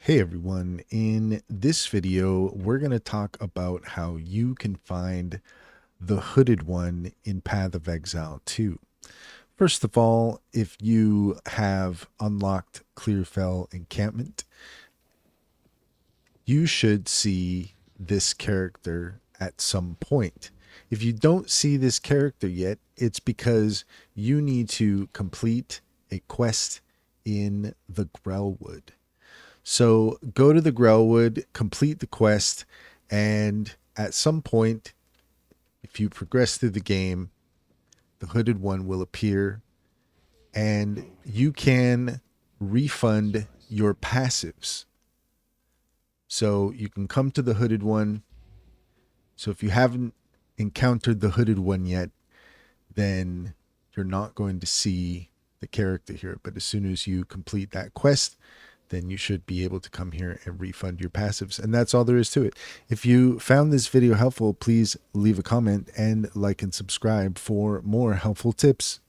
Hey everyone, in this video, we're going to talk about how you can find the hooded one in Path of Exile 2. First of all, if you have unlocked Clearfell Encampment, you should see this character at some point. If you don't see this character yet, it's because you need to complete a quest in the Grellwood. So go to the Grellwood, complete the quest, and at some point, if you progress through the game, the hooded one will appear and you can refund your passives. So you can come to the hooded one. So if you haven't encountered the hooded one yet, then you're not going to see the character here. But as soon as you complete that quest, then you should be able to come here and refund your passives. And that's all there is to it. If you found this video helpful, please leave a comment and like and subscribe for more helpful tips.